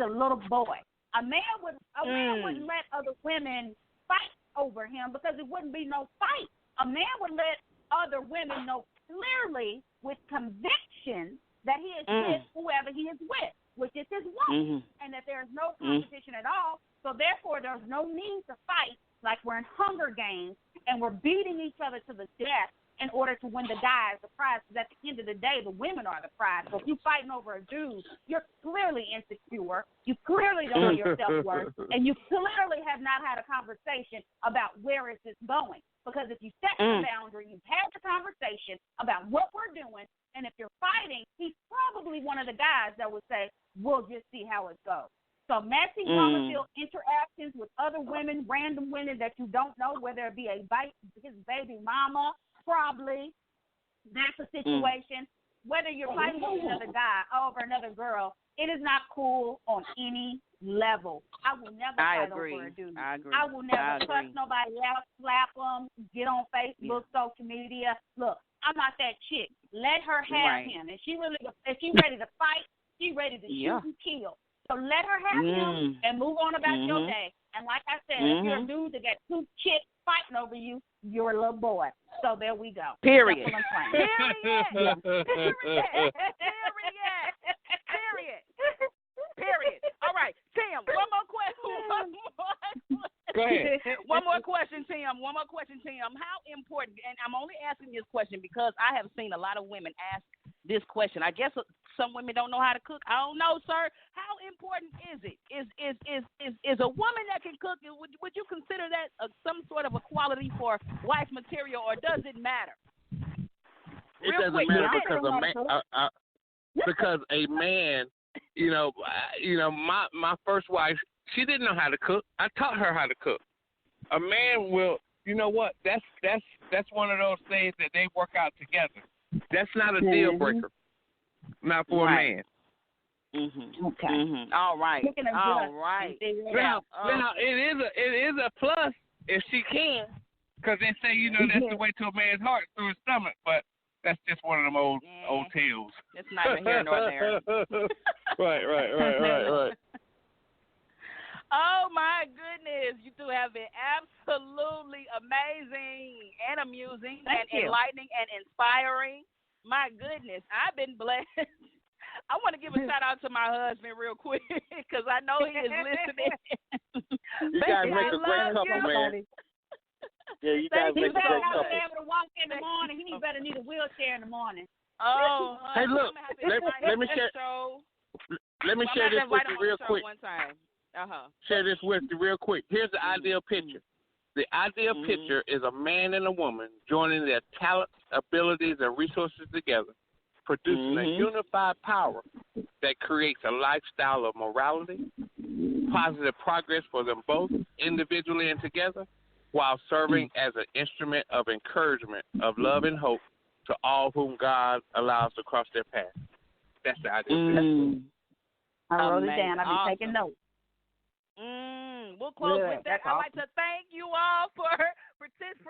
[SPEAKER 7] little boy. A man wouldn't let other women fight over him, because it wouldn't be no fight. A man would let other women know clearly with conviction that he is with whoever he is with, which is his wife, and that there is no competition at all. So therefore, there's no need to fight like we're in Hunger Games and we're beating each other to the death in order to win the guy as the prize, because at the end of the day, the women are the prize. So if you're fighting over a dude, you're clearly insecure, you clearly don't know your self-worth, and you clearly have not had a conversation about where is this going. Because if you set the boundary, you've had the conversation about what we're doing, and if you're fighting, he's probably one of the guys that would say, we'll just see how it goes. So messy mama-filled interactions with other women, random women that you don't know, whether it be his baby mama, probably that's a situation. Whether you're fighting with another guy over another girl, it is not cool on any level. I will never fight over a dude.
[SPEAKER 5] I agree.
[SPEAKER 7] I will never cuss nobody out, slap them, get on Facebook, social media. Look, I'm not that chick. Let her have him. If she's ready to fight, she's ready to shoot and kill. So let her have him and move on about your day. And like I said, if you're a dude that got two chicks fighting over you, you're a little boy. So there we go.
[SPEAKER 5] Period.
[SPEAKER 7] That's what I'm saying.
[SPEAKER 5] Period. All right, Tim, one more question.
[SPEAKER 6] Go ahead.
[SPEAKER 5] One more question, Tim. How important, and I'm only asking this question because I have seen a lot of women ask this question. I guess some women don't know how to cook. I don't know, sir. How important is it? Is a woman that can cook, would you consider that some sort of a quality for wife material, or does it matter?
[SPEAKER 6] It doesn't matter because a man, my first wife, she didn't know how to cook. I taught her how to cook. A man will, you know what? That's one of those things that they work out together. That's not a deal breaker. Not for a man.
[SPEAKER 7] Okay.
[SPEAKER 5] All right.
[SPEAKER 6] Now, it is a plus if she can, because they say that's the way to a man's heart, through his stomach. But that's just one of them old tales.
[SPEAKER 5] It's neither here nor there.
[SPEAKER 6] Right.
[SPEAKER 5] Oh, my goodness. You two have been absolutely amazing and amusing and enlightening and inspiring. My goodness. I've been blessed. I want to give a shout-out to my husband real quick because I know he is listening.
[SPEAKER 8] You guys make a great couple, man. Yeah, you guys make a great couple.
[SPEAKER 7] He better not be able to walk in the morning. He better need a wheelchair in the morning.
[SPEAKER 5] Oh,
[SPEAKER 6] hey, look. Let me share. Let me share this with you real quick.
[SPEAKER 5] One time.
[SPEAKER 6] Share this with you real quick. Here's the ideal picture. The ideal picture is a man and a woman joining their talents, abilities, and resources together, producing a unified power that creates a lifestyle of morality, positive progress for them both, individually and together, while serving as an instrument of encouragement, of love and hope to all whom God allows to cross their path. That's the ideal picture.
[SPEAKER 7] I wrote it down. I've been taking notes.
[SPEAKER 5] We'll close with that. I'd like to thank you all for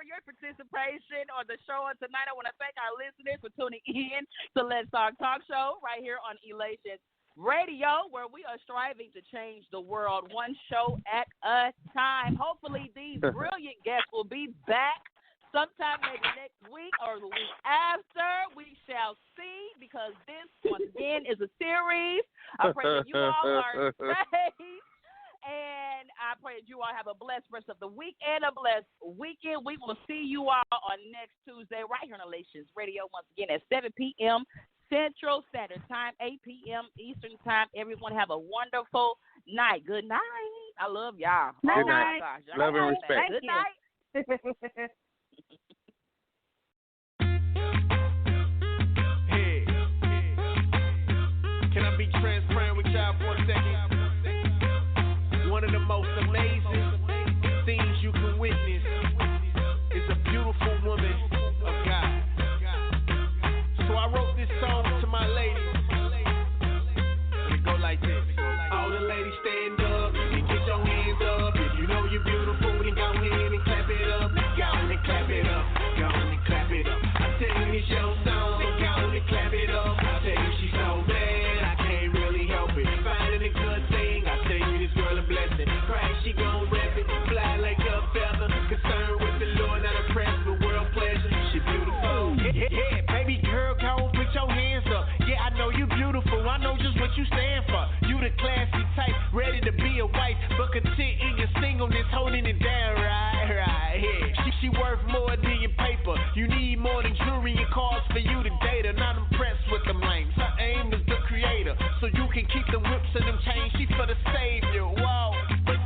[SPEAKER 5] your participation on the show tonight. I want to thank our listeners for tuning in to Let's Talk Show right here on Elation Radio, where we are striving to change the world one show at a time. Hopefully, these brilliant guests will be back sometime maybe next week or the week after. We shall see, because this, once again, is a series. I pray that you all are safe. And I pray that you all have a blessed rest of the week and a blessed weekend. We will see you all on next Tuesday right here on Elations Radio once again at 7 p.m. Central Standard Time, 8 p.m. Eastern Time. Everyone have a wonderful night. Good night. I love y'all.
[SPEAKER 6] Good night. Love and respect.
[SPEAKER 5] Good night.
[SPEAKER 3] Hey, can I be transparent with y'all for a second? One of the most amazing things you can witness is a beautiful woman of God. So I wrote this song to my ladies, and it go like this. All the ladies stand up and get your hands up. If you know you're beautiful, then go ahead and clap it up. Go and
[SPEAKER 9] cars for you to date her. Not impressed with them lames. Her aim is the creator, so you can keep the whips and them chains. She for the savior, whoa.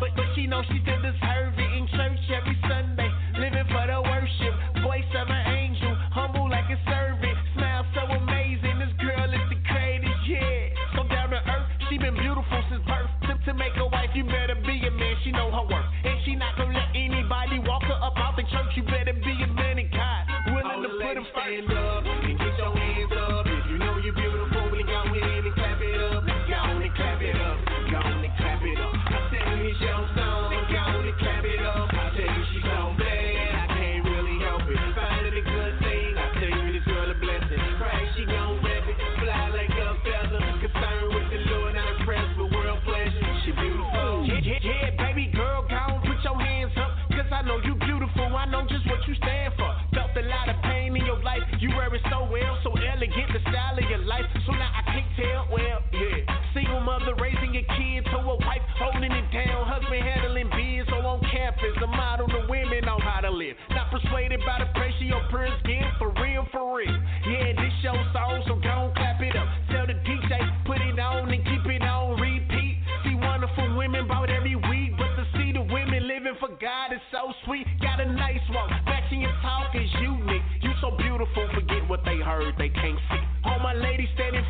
[SPEAKER 9] But she knows she still deserve it. In church every Sunday, living for the worship. Voice of an angel, humble like a servant. Smile so amazing, this girl is the greatest, yeah. So down to earth, she been beautiful since birth. To make a wife, you better be a man, she know her worth. And she not gonna let anybody walk her up out the church. You better be a man of God, willing to put him first. Stand up and get your hands up. If you know you're beautiful, then go ahead and clap it up. Go on and clap it up. Go on and clap it up. I tell you it's your song, then go on and clap it up. I tell you she's so bad, I can't really help it. Finding a good thing, I tell you this girl a blessing. Right, she gon' rep it, fly like a feather. Concerned with the Lord, not impressed with world pleasure. She beautiful. Yeah, baby girl, go on, put your hands up. Cause I know you beautiful, I know just what you stand for. Felt a lot of pain in your life, you wear it so well, so elegant, the style of your life. So now I can't tell, well, yeah. Single mother raising your kids to a wife, holding it down. Husband handling biz, so on campus, a model to women on how to live. Not persuaded by the pressure your parents give, for real, for real. Yeah, this your song, so go on, clap it up. Tell the DJ, put it on and keep it on repeat. See wonderful women about every week, but to see the women living for God is so sweet. Got a nice walk, matching your talk is unique. You so beautiful, forget what they heard, they can't see. All my ladies standing